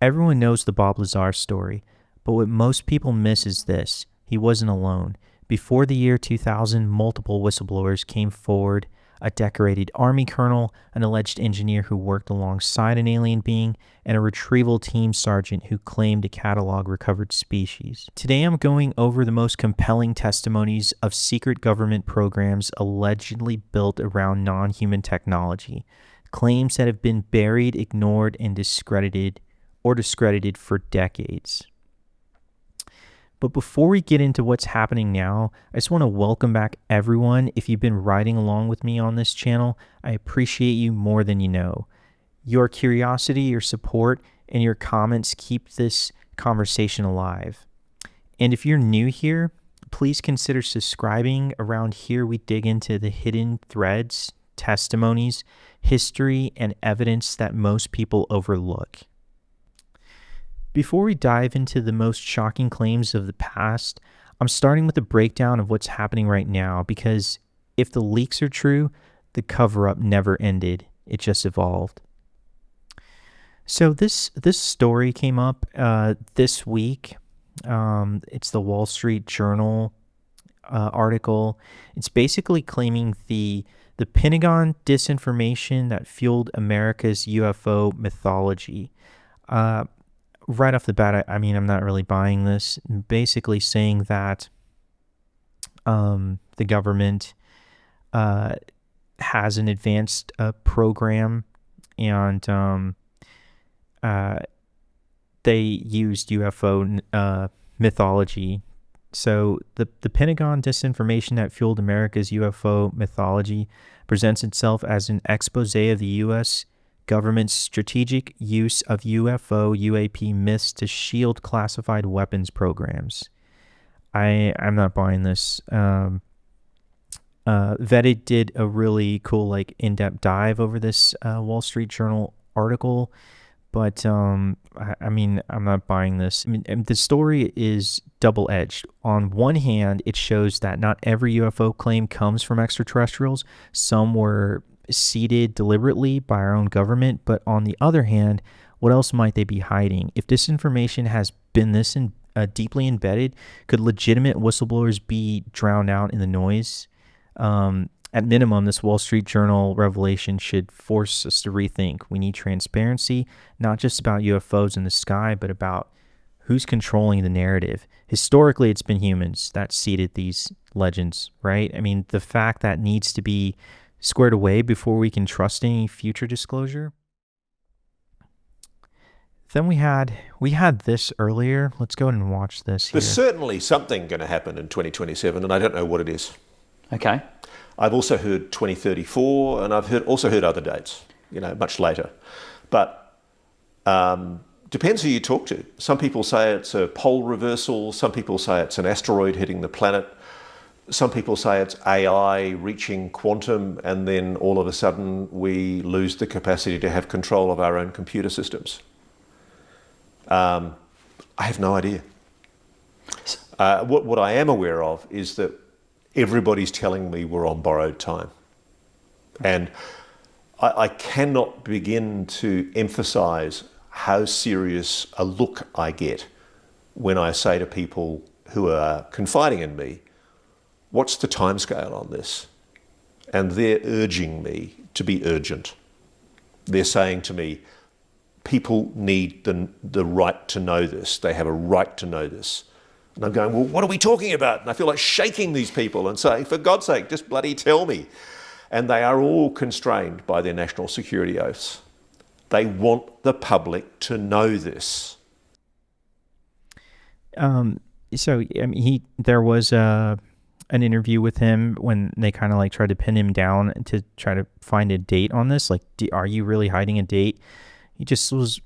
Everyone knows the Bob Lazar story, but what most people miss is this: he wasn't alone. Before the year 2000, multiple whistleblowers came forward: a decorated Army colonel, an alleged engineer who worked alongside an alien being, and a retrieval team sergeant who claimed to catalog recovered species. Today I'm going over the most compelling testimonies of secret government programs allegedly built around non-human technology, claims that have been buried, ignored, and discredited for decades. But before we get into what's happening now, I just want to welcome back everyone. If you've been riding along with me on this channel, I appreciate you more than you know. Your curiosity, your support, and your comments keep this conversation alive. And if you're new here, please consider subscribing. Around here, we dig into the hidden threads, testimonies, history, and evidence that most people overlook. Before we dive into the most shocking claims of the past, I'm starting with a breakdown of what's happening right now, because if the leaks are true, the cover-up never ended. It just evolved. So this story came up this week. It's the Wall Street Journal article. It's basically claiming the Pentagon disinformation that fueled America's UFO mythology. Right off the bat, I mean, I'm not really buying this. Basically saying that the government has an advanced program, and they used UFO mythology. So the Pentagon disinformation that fueled America's UFO mythology presents itself as an expose of the U.S. government's strategic use of UFO UAP myths to shield classified weapons programs. I'm not buying this. Vetted did a really cool, in-depth dive over this Wall Street Journal article, but I mean, I'm not buying this. I mean, the story is double-edged. On one hand, it shows that not every UFO claim comes from extraterrestrials. Some were seeded deliberately by our own government, but on the other hand, what else might they be hiding? If disinformation has been this deeply embedded, could legitimate whistleblowers be drowned out in the noise? At minimum, this Wall Street Journal revelation should force us to rethink. We need transparency, not just about UFOs in the sky, but about who's controlling the narrative. Historically, it's been humans that seeded these legends, right? I mean, the fact that needs to be squared away before we can trust any future disclosure. Then we had this earlier. Let's go ahead and watch this here. There's certainly something going to happen in 2027, and I don't know what it is. Okay. I've also heard 2034, and I've also heard other dates, much later. But depends who you talk to. Some people say it's a pole reversal. Some people say it's an asteroid hitting the planet. Some people say it's AI reaching quantum, and then all of a sudden we lose the capacity to have control of our own computer systems. I have no idea. What I am aware of is that everybody's telling me we're on borrowed time. And I cannot begin to emphasize how serious a look I get when I say to people who are confiding in me, what's the timescale on this? And they're urging me to be urgent. They're saying to me, people need the right to know this. They have a right to know this. And I'm going, well, what are we talking about? And I feel like shaking these people and saying, for God's sake, just bloody tell me. And they are all constrained by their national security oaths. They want the public to know this. So I mean, there was an interview with him when they kind of tried to pin him down to try to find a date on this. Are you really hiding a date? He just was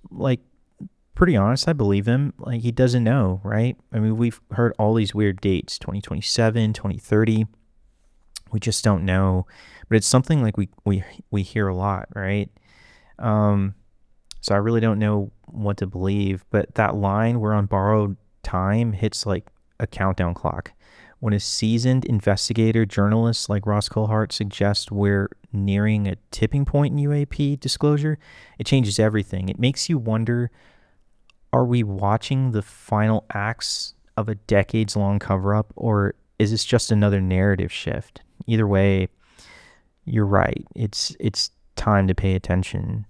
pretty honest. I believe him. He doesn't know, right? I mean, we've heard all these weird dates, 2027, 2030. We just don't know. But it's something we hear a lot, right? So I really don't know what to believe. But that line, we're on borrowed time, hits like a countdown clock. When a seasoned investigator journalist like Ross Coulthart suggests we're nearing a tipping point in UAP disclosure, it changes everything. It makes you wonder are we watching the final acts of a decades-long cover-up, or is this just another narrative shift? Either way, you're right. It's time to pay attention.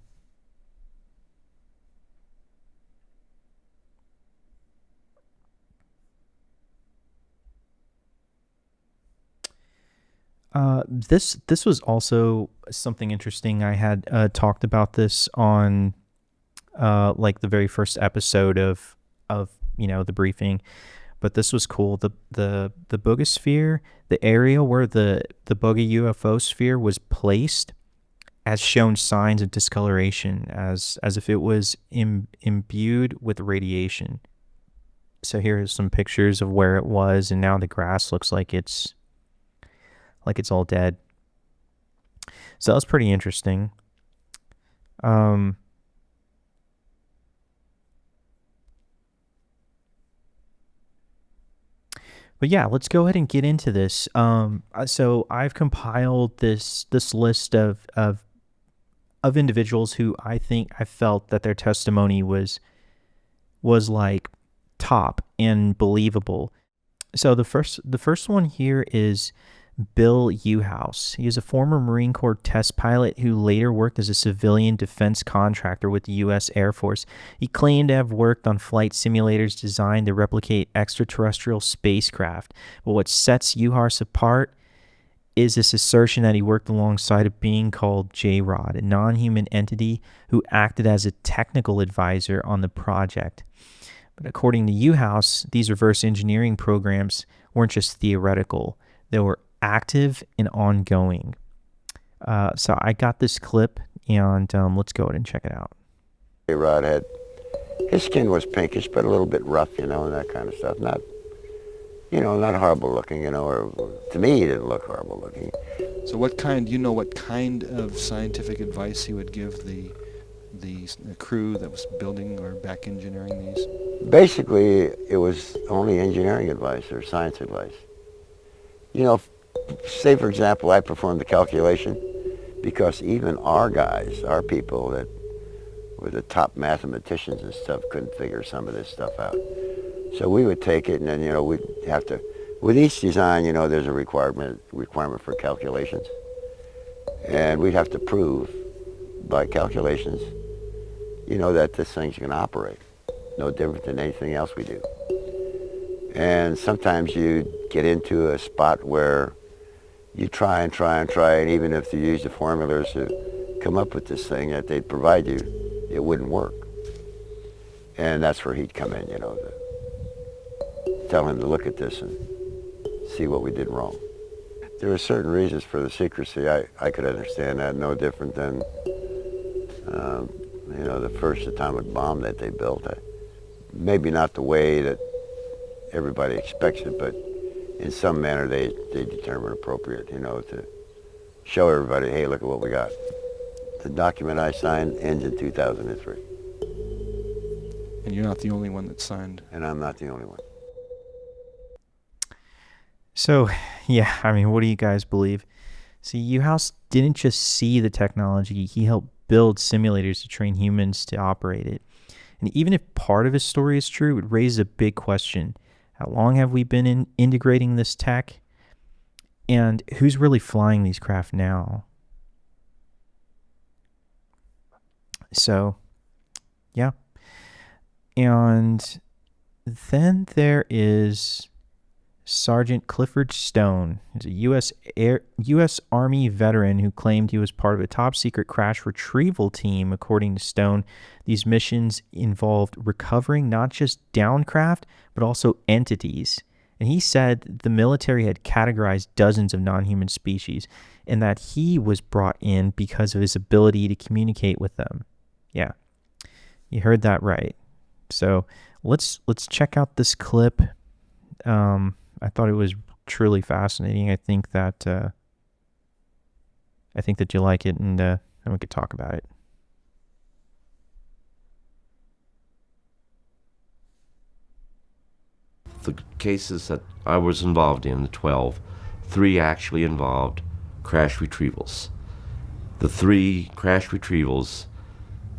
This was also something interesting. I had talked about this on like the very first episode of the briefing, but this was cool. The Buga Sphere, the area where the Buga UFO sphere was placed, has shown signs of discoloration as if it was imbued with radiation. So here are some pictures of where it was, and now the grass looks like it's all dead. So that was pretty interesting. But yeah, let's go ahead and get into this. So I've compiled this list of individuals who I felt that their testimony was like top and believable. So the first one here is Bill Uhouse. He is a former Marine Corps test pilot who later worked as a civilian defense contractor with the U.S. Air Force. He claimed to have worked on flight simulators designed to replicate extraterrestrial spacecraft. But what sets Uhouse apart is this assertion that he worked alongside a being called J-Rod, a non-human entity who acted as a technical advisor on the project. But according to Uhouse, these reverse engineering programs weren't just theoretical. They were active and ongoing. So I got this clip, and let's go ahead and check it out. Rod his skin was pinkish, but a little bit rough, and that kind of stuff. Not horrible looking, or to me, he didn't look horrible looking. So what kind of scientific advice he would give the crew that was building or back engineering these? Basically, it was only engineering advice or science advice. Say, for example, I performed the calculation because even our guys, our people that were the top mathematicians and stuff, couldn't figure some of this stuff out. So we would take it, and then, we'd have to, with each design, there's a requirement for calculations. And we'd have to prove by calculations, that this thing's going to operate. No different than anything else we do. And sometimes you get into a spot where you try, and even if you use the formulas to come up with this thing that they'd provide you, it wouldn't work. And that's where he'd come in, to tell him to look at this and see what we did wrong. There were certain reasons for the secrecy. I could understand that, no different than, the first atomic bomb that they built. Maybe not the way that everybody expects it, but in some manner they determine appropriate, to show everybody, hey, look at what we got. The document I signed ends in 2003. And you're not the only one that signed. And I'm not the only one. So, yeah, what do you guys believe? See, Uhouse didn't just see the technology, he helped build simulators to train humans to operate it. And even if part of his story is true, it raises a big question. How long have we been integrating this tech? And who's really flying these craft now? So, yeah. And then there is Sergeant Clifford Stone. He's a U.S. Army veteran who claimed he was part of a top-secret crash retrieval team. According to Stone, these missions involved recovering not just downed craft, but also entities. And he said the military had categorized dozens of non-human species, and that he was brought in because of his ability to communicate with them. Yeah, you heard that right. So let's check out this clip. I thought it was truly fascinating. I think that you like it, and then we could talk about it. The cases that I was involved in, the 12, 3 actually involved crash retrievals. The 3 crash retrievals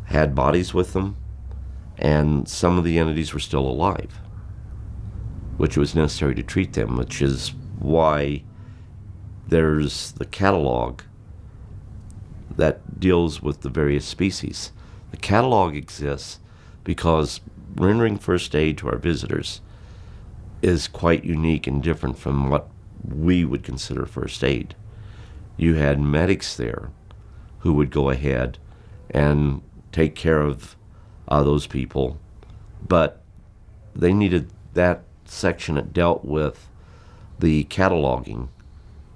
had bodies with them, and some of the entities were still alive, which was necessary to treat them, which is why there's the catalog that deals with the various species. The catalog exists because rendering first aid to our visitors is quite unique and different from what we would consider first aid. You had medics there who would go ahead and take care of those people, but they needed that section that dealt with the cataloging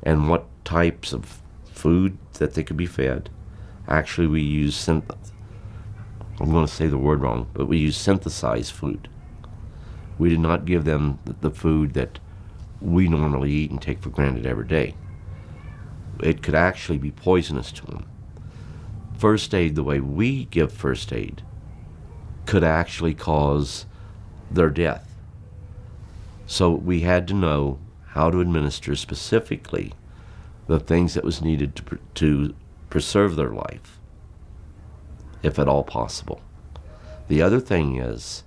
and what types of food that they could be fed. Actually, we use I'm going to say the word wrong, but we use synthesized food. We did not give them the food that we normally eat and take for granted every day. It could actually be poisonous to them. First aid, the way we give first aid, could actually cause their death. So we had to know how to administer specifically the things that was needed to preserve their life, if at all possible. The other thing is,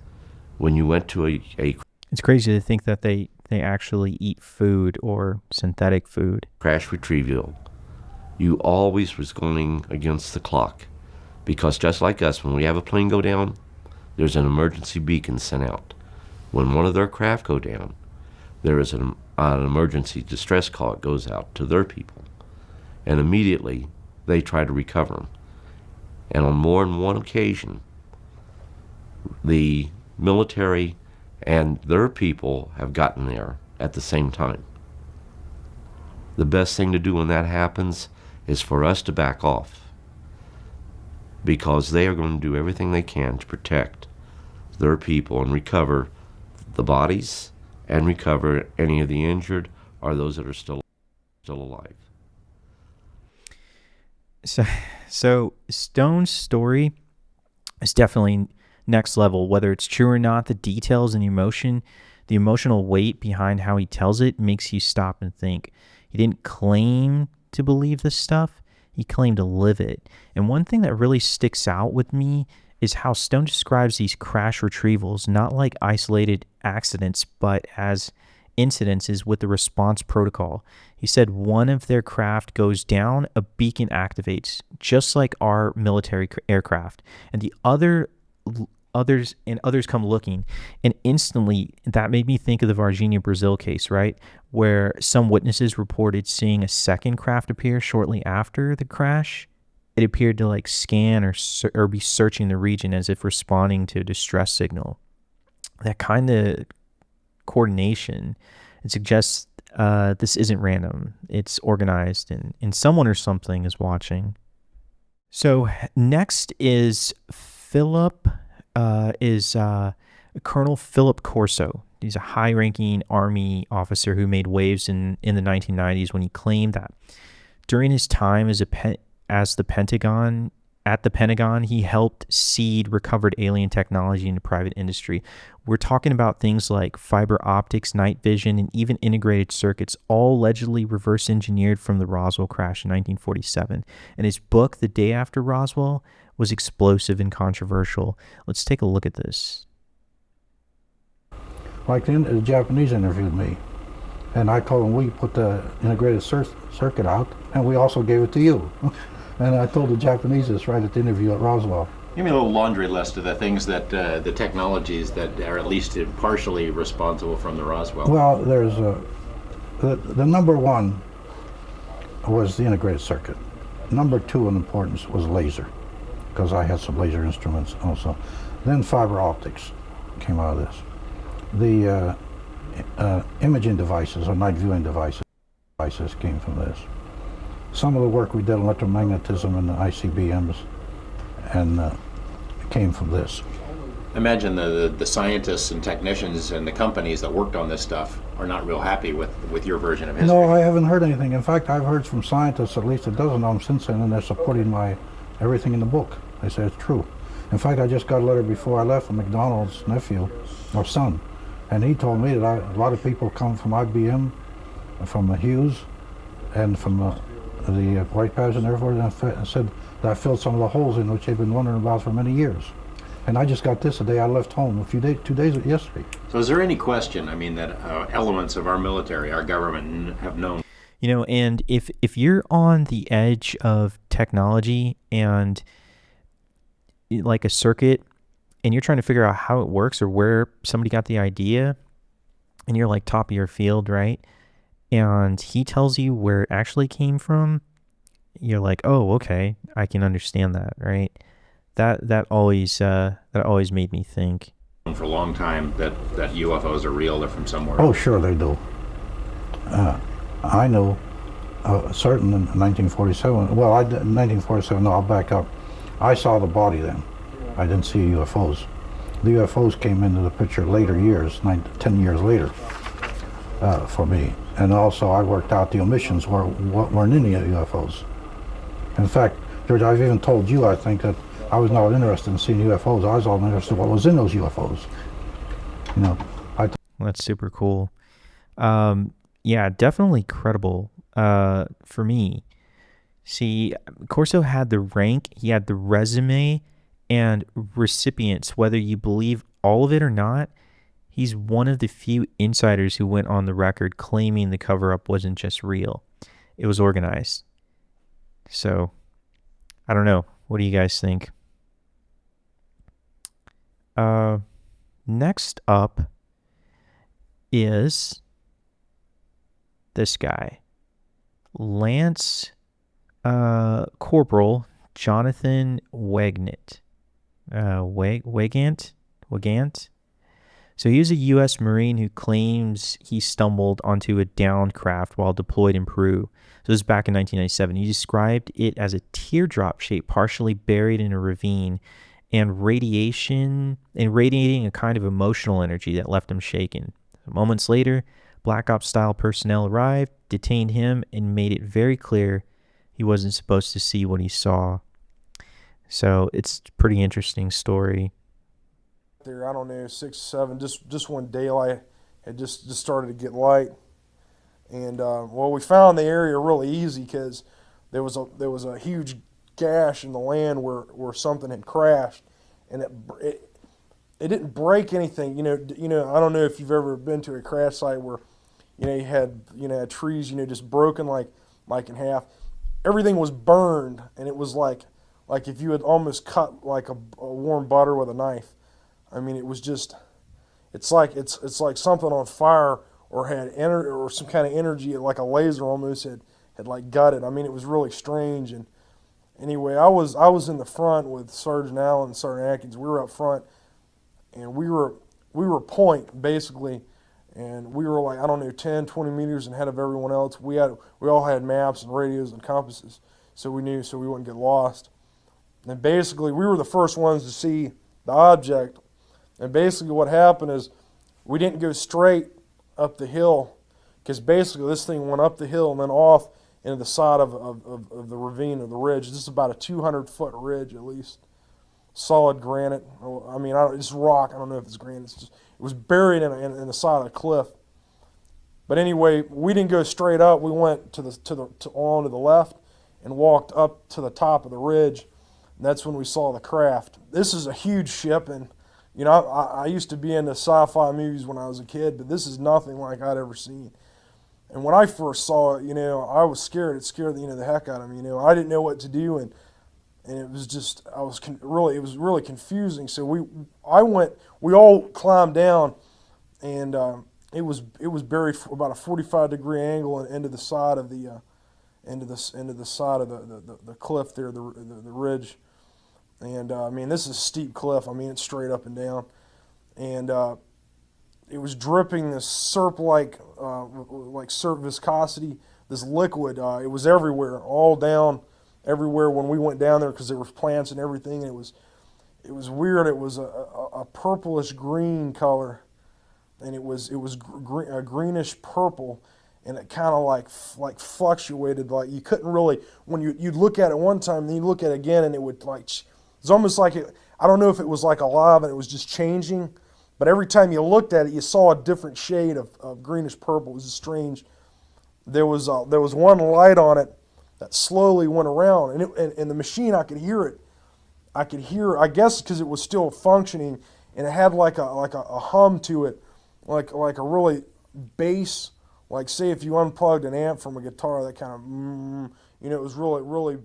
when you went to a It's crazy to think that they actually eat food or synthetic food. crash retrieval, you always was going against the clock, because just like us, when we have a plane go down, there's an emergency beacon sent out. When one of their craft go down, there is an emergency distress call that goes out to their people, and immediately they try to recover them. And on more than one occasion, the military and their people have gotten there at the same time. The best thing to do when that happens is for us to back off, because they are going to do everything they can to protect their people and recover the bodies and recover any of the injured or those that are still alive. So Stone's story is definitely next level. Whether it's true or not, the details and the emotional weight behind how he tells it makes you stop and think. He didn't claim to believe this stuff. He claimed to live it. And one thing that really sticks out with me is how Stone describes these crash retrievals not like isolated accidents, but as incidences with the response protocol. He said one of their craft goes down, a beacon activates, just like our military aircraft, and the others come looking, and instantly that made me think of the Varginha, Brazil case, right, where some witnesses reported seeing a second craft appear shortly after the crash. It appeared to like scan or be searching the region as if responding to a distress signal. That kind of coordination, it suggests this isn't random. It's organized, and someone or something is watching. So next is Colonel Philip Corso. He's a high-ranking Army officer who made waves in the 1990s when he claimed that during his time at the Pentagon, he helped seed recovered alien technology into private industry. We're talking about things like fiber optics, night vision, and even integrated circuits, all allegedly reverse engineered from the Roswell crash in 1947. And his book, The Day After Roswell, was explosive and controversial. Let's take a look at this. Like the Japanese interviewed me, and I told them we put the integrated circuit out, and we also gave it to you. And I told the Japanese this right at the interview at Roswell. Give me a little laundry list of the things that, the technologies that are at least partially responsible from the Roswell. Well, there's the number one was the integrated circuit. Number two in importance was laser, because I had some laser instruments also. Then fiber optics came out of this. The imaging devices or night viewing devices came from this. Some of the work we did on electromagnetism and the ICBMs and came from this. Imagine the scientists and technicians and the companies that worked on this stuff are not real happy with your version of history. No, I haven't heard anything. In fact, I've heard from scientists, at least a dozen of them since then, and they're supporting my everything in the book. They say it's true. In fact, I just got a letter before I left from McDonald's nephew, or son, and he told me that a lot of people come from IBM, from Hughes, and from the White Pads and Air Force, and said that I filled some of the holes in which they've been wondering about for many years. And I just got this the day I left home, 2 days yesterday. So is there any question, I mean, that elements of our military, our government have known? You know, and if you're on the edge of technology and like a circuit, and you're trying to figure out how it works or where somebody got the idea, and you're like top of your field, right? And he tells you where it actually came from, you're like, oh, okay, I can understand that, right? That always made me think. For a long time that UFOs are real, they're from somewhere. Oh, sure they do. I know certain in 1947, well, in 1947, no, I'll back up. I saw the body then. I didn't see UFOs. The UFOs came into the picture later years, 10 years later, for me. And also I worked out the omissions weren't in the UFOs. In fact, George, I've even told you, I think, that I was not interested in seeing UFOs. I was all interested in what was in those UFOs. You know, That's super cool. Yeah, definitely credible for me. See, Corso had the rank, he had the resume and recipients, whether you believe all of it or not. He's one of the few insiders who went on the record claiming the cover-up wasn't just real. It was organized. So, I don't know. What do you guys think? Next up is this guy, Lance Corporal Jonathan Weygandt. Weygandt. So he was a U.S. Marine who claims he stumbled onto a downed craft while deployed in Peru. So this was back in 1997. He described it as a teardrop shape partially buried in a ravine and radiating a kind of emotional energy that left him shaken. Moments later, Black Ops style personnel arrived, detained him, and made it very clear he wasn't supposed to see what he saw. So it's a pretty interesting story. There, I don't know, 6, 7, just when daylight had just started to get light, and well, we found the area really easy because there was a huge gash in the land where something had crashed, and it didn't break anything. You know, I don't know if you've ever been to a crash site where you had trees just broken like in half. Everything was burned, and it was like if you had almost cut like a warm butter with a knife. I mean, it was just, it's like something on fire or had or some kind of energy, like a laser almost had like gutted. I mean, it was really strange. And anyway, I was in the front with Sergeant Allen and Sergeant Atkins. We were up front, and we were point basically, and we were like, I don't know, 10, 20 meters ahead of everyone else. We all had maps and radios and compasses, so we knew so we wouldn't get lost. And basically, we were the first ones to see the object. And basically what happened is we didn't go straight up the hill, because basically this thing went up the hill and then off into the side of the ravine or the ridge. This is about a 200-foot ridge at least. Solid granite. I mean, it's rock. I don't know if it's granite. It was buried in the side of the cliff. But anyway, we didn't go straight up. We went on to the left and walked up to the top of the ridge. And that's when we saw the craft. This is a huge ship, and I used to be into sci-fi movies when I was a kid, but this is nothing like I'd ever seen. And when I first saw it, I was scared. It scared the heck out of me. I didn't know what to do, and it was just it was really confusing. So we all climbed down, and it was buried about a 45-degree angle into the side of the cliff there, the ridge. And I mean, this is a steep cliff. I mean, it's straight up and down, and it was dripping this syrup-like syrup viscosity, this liquid. It was everywhere, all down, everywhere when we went down there, because there was plants and everything. And it was weird. It was a purplish green color, and it was a greenish purple, and it kind of like fluctuated. Like you couldn't really, when you'd look at it one time, then you look at it again, and it would it's almost like it. I don't know if it was like alive and it was just changing, but every time you looked at it, you saw a different shade of greenish purple. It was strange. There was one light on it that slowly went around, and the machine, I could hear it. I could hear, I guess because it was still functioning, and it had like a hum to it, like a really bass, like say if you unplugged an amp from a guitar, that kind of, it was really.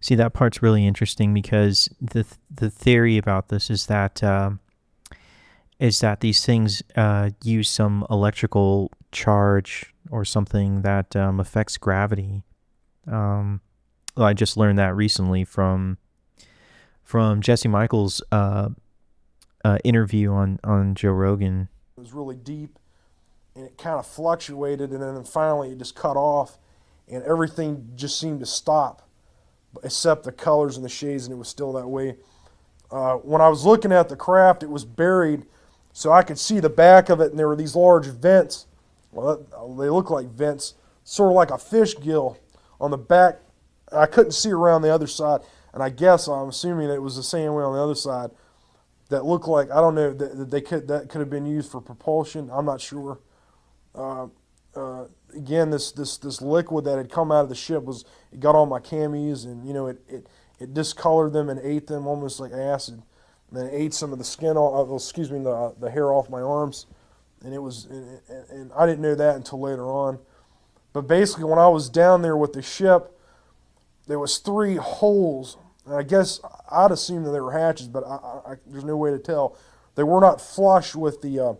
See, that part's really interesting because the theory about this is that these things use some electrical charge or something that affects gravity. I just learned that recently from Jesse Michaels' interview on Joe Rogan. It was really deep, and it kind of fluctuated, and then finally it just cut off, and everything just seemed to stop, except the colors and the shades, and it was still that way. When I was looking at the craft, it was buried, so I could see the back of it, and there were these large vents. Well, they look like vents, sort of like a fish gill on the back. I couldn't see around the other side, and I guess I'm assuming it was the same way on the other side. That looked like, I don't know, that could have been used for propulsion. I'm not sure. Again, this liquid that had come out of the ship it got on my camis, and it discolored them and ate them almost like acid. And then it ate some of the skin off, the hair off my arms, and and I didn't know that until later on. But basically, when I was down there with the ship, there was 3 holes, and I guess I'd assume that they were hatches, but there's no way to tell. They were not flush with the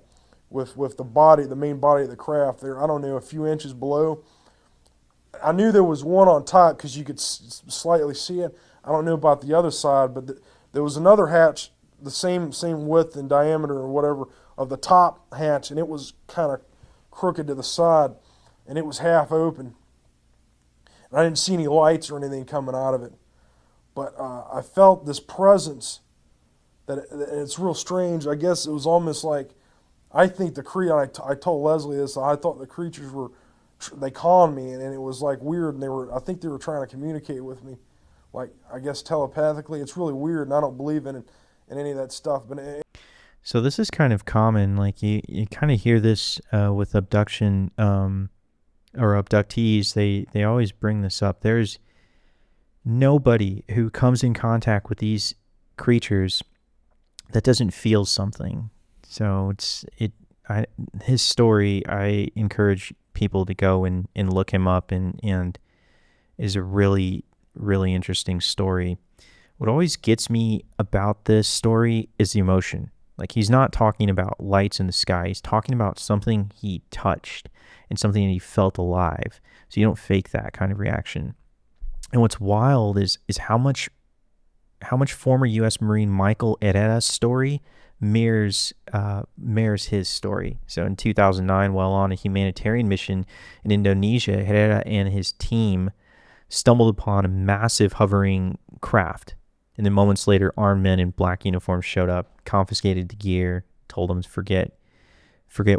with the body, the main body of the craft. They're, I don't know, a few inches below. I knew there was one on top because you could slightly see it. I don't know about the other side, but there was another hatch, the same width and diameter or whatever of the top hatch, and it was kind of crooked to the side, and it was half open. And I didn't see any lights or anything coming out of it, but I felt this presence that it's real strange. I guess it was almost like, I think I told Leslie this, I thought the creatures they conned me, and it was like weird, and I think they were trying to communicate with me, like, I guess telepathically. It's really weird, and I don't believe in any of that stuff. But so this is kind of common, like you kind of hear this with abduction or abductees. They always bring this up. There's nobody who comes in contact with these creatures that doesn't feel something. So his story, I encourage people to go and look him up, and is a really, really interesting story. What always gets me about this story is the emotion. Like, he's not talking about lights in the sky. He's talking about something he touched and something that he felt alive. So you don't fake that kind of reaction. And what's wild is how much former U.S. Marine Michael Herrera's story mirrors his story. So in 2009, while on a humanitarian mission in Indonesia, Herrera and his team stumbled upon a massive hovering craft. And then moments later, armed men in black uniforms showed up, confiscated the gear, told them to forget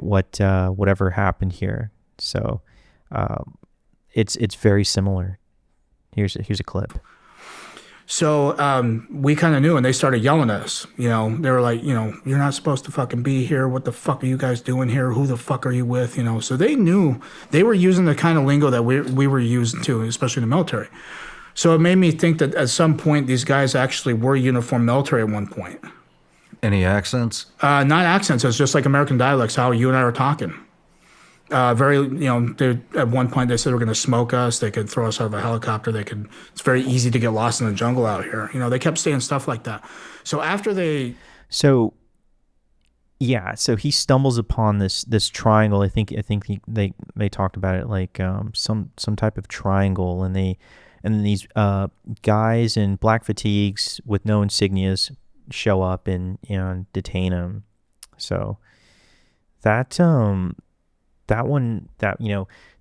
whatever happened here. So it's very similar. Here's a clip. So we kind of knew, and they started yelling at us. They were like, you're not supposed to fucking be here. What the fuck are you guys doing here? Who the fuck are you with? So they knew. They were using the kind of lingo that we were using too, especially in the military. So it made me think that at some point these guys actually were uniformed military at one point. Any accents? Not accents. It's just like American dialects, how you and I were talking. At one point they said they were going to smoke us. They could throw us out of a helicopter. It's very easy to get lost in the jungle out here. They kept saying stuff like that. So after So he stumbles upon this triangle. I think they talked about it like some type of triangle, and then these guys in black fatigues with no insignias show up and detain him. So that one,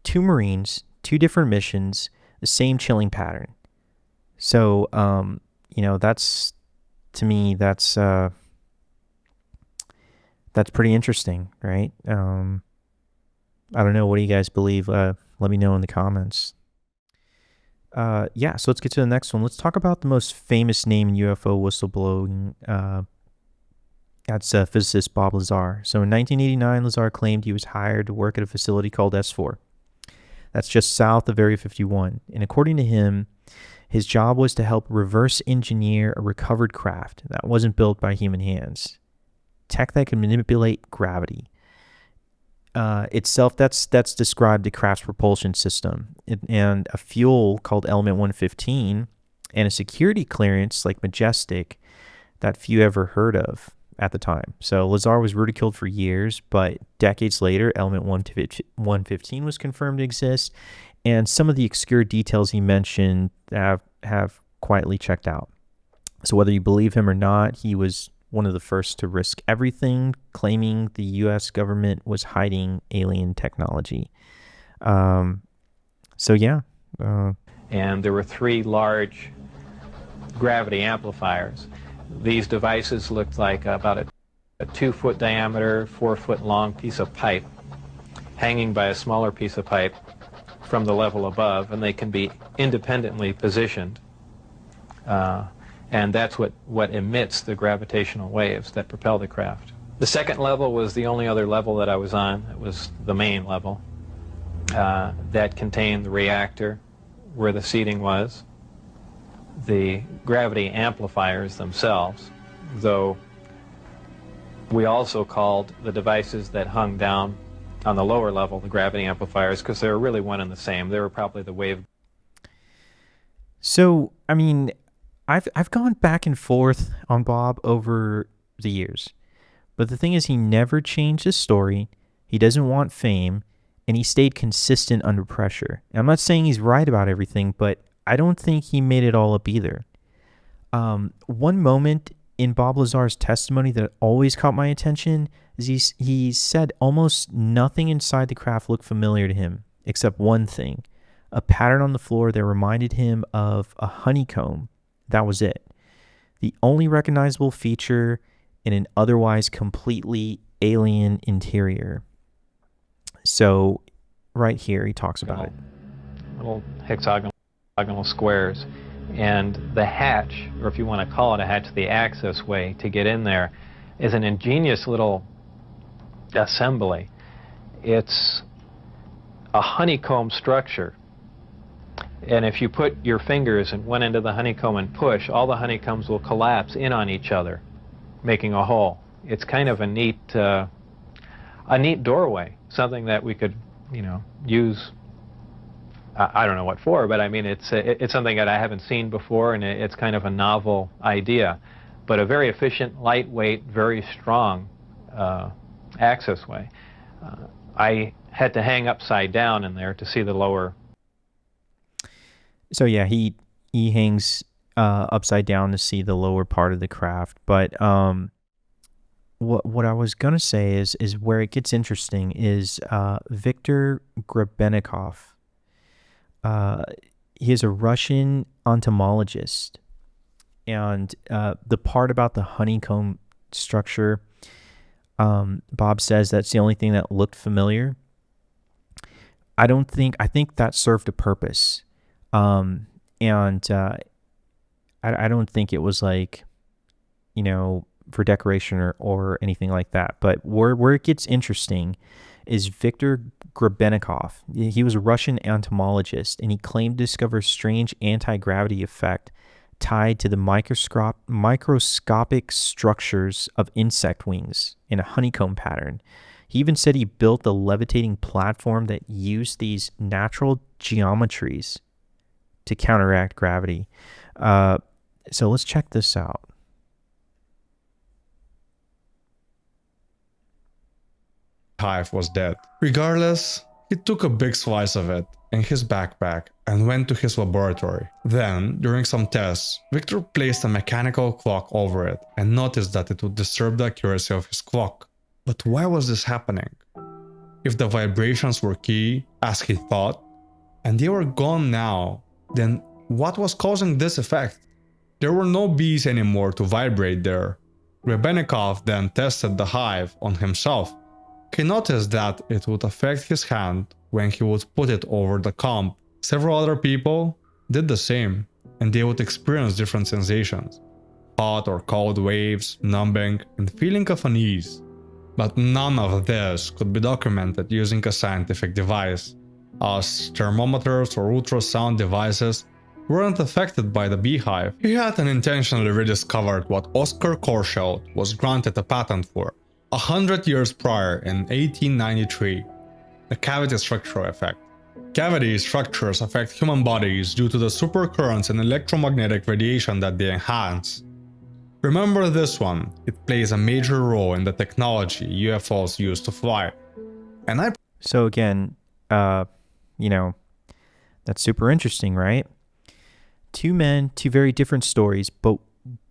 2 Marines, 2 different missions, the same chilling pattern. So, that's, to me, that's pretty interesting, right? I don't know. What do you guys believe? Let me know in the comments. So let's get to the next one. Let's talk about the most famous name in UFO whistleblowing. That's physicist Bob Lazar. So in 1989, Lazar claimed he was hired to work at a facility called S4. That's just south of Area 51. And according to him, His job was to help reverse engineer a recovered craft that wasn't built by human hands. Tech that can manipulate gravity. Itself, that's described the craft's propulsion system, and a fuel called Element 115, and a security clearance like Majestic that few ever heard of at the time. So Lazar was ridiculed for years, but decades later, Element 115 was confirmed to exist, and some of the obscure details he mentioned have quietly checked out. So whether you believe him or not, he was one of the first to risk everything, claiming the U.S. government was hiding alien technology. And there were 3 large gravity amplifiers. These devices looked like about a 2-foot diameter, 4-foot long piece of pipe hanging by a smaller piece of pipe from the level above, and they can be independently positioned. And that's what emits the gravitational waves that propel the craft. The second level was the only other level that I was on. It was the main level that contained the reactor where the seating was, the gravity amplifiers themselves, though we also called the devices that hung down on the lower level the gravity amplifiers, because they were really one and the same. They were probably the wave. So, I mean, I've gone back and forth on Bob over the years, but the thing is, he never changed his story. He doesn't want fame, and he stayed consistent under pressure. And I'm not saying he's right about everything, but I don't think he made it all up either. One moment in Bob Lazar's testimony that always caught my attention is he said almost nothing inside the craft looked familiar to him, except one thing, a pattern on the floor that reminded him of a honeycomb. That was it. The only recognizable feature in an otherwise completely alien interior. So right here he talks about it. Little hexagonal squares. And the hatch, or if you want to call it a hatch, the access way to get in there, is an ingenious little assembly. It's a honeycomb structure. And if you put your fingers in one end of the honeycomb and push, all the honeycombs will collapse in on each other, making a hole. It's kind of a neat doorway, something that we could, use. I don't know what for, but I mean, it's something that I haven't seen before, and it's kind of a novel idea, but a very efficient, lightweight, very strong access way. I had to hang upside down in there to see the lower. So yeah, he hangs upside down to see the lower part of the craft. But what I was gonna say is where it gets interesting is Viktor Grebennikov. He is a Russian entomologist, and the part about the honeycomb structure, Bob says that's the only thing that looked familiar. I think that served a purpose. I don't think it was like, for decoration or anything like that. But where it gets interesting is Viktor Grebennikov. He was a Russian entomologist, and he claimed to discover a strange anti-gravity effect tied to the microscopic structures of insect wings in a honeycomb pattern. He even said he built a levitating platform that used these natural geometries to counteract gravity. So let's check this out. Hive was dead. Regardless, he took a big slice of it in his backpack and went to his laboratory. Then, during some tests, Victor placed a mechanical clock over it and noticed that it would disturb the accuracy of his clock. But why was this happening? If the vibrations were key, as he thought, and they were gone now, then what was causing this effect? There were no bees anymore to vibrate there. Grebennikov then tested the hive on himself. He noticed that it would affect his hand when he would put it over the comb. Several other people did the same, and they would experience different sensations. Hot or cold waves, numbing, and feeling of unease. But none of this could be documented using a scientific device, as thermometers or ultrasound devices weren't affected by the beehive. He had unintentionally rediscovered what Oscar Corso was granted a patent for 100 years prior in 1893, the cavity structure effect. Cavity structures affect human bodies due to the supercurrents and electromagnetic radiation that they enhance. Remember this one, it plays a major role in the technology UFOs use to fly. So again, that's super interesting, right? Two men, two very different stories, but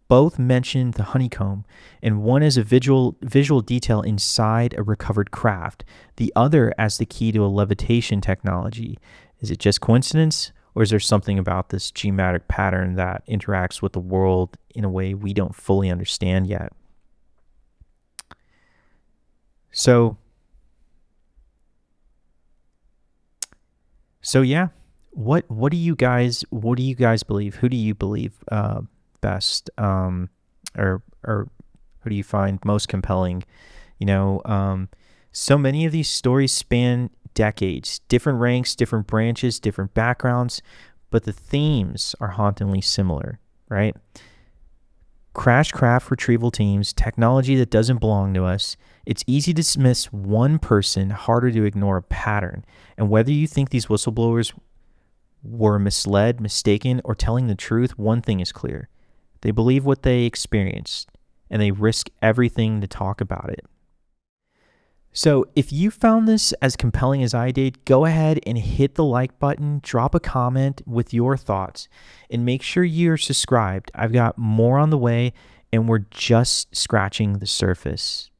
both mentioned the honeycomb, and one as a visual detail inside a recovered craft, the other as the key to a levitation technology. Is it just coincidence, or is there something about this geometric pattern that interacts with the world in a way we don't fully understand yet? So yeah, what do you guys believe? Who do you believe best, or who do you find most compelling? So many of these stories span decades, different ranks, different branches, different backgrounds, but the themes are hauntingly similar, right? Crash craft retrieval teams, technology that doesn't belong to us. It's easy to dismiss one person, harder to ignore a pattern. And whether you think these whistleblowers were misled, mistaken, or telling the truth, one thing is clear. They believe what they experienced, and they risk everything to talk about it. So if you found this as compelling as I did, go ahead and hit the like button, drop a comment with your thoughts, and make sure you're subscribed. I've got more on the way, and we're just scratching the surface.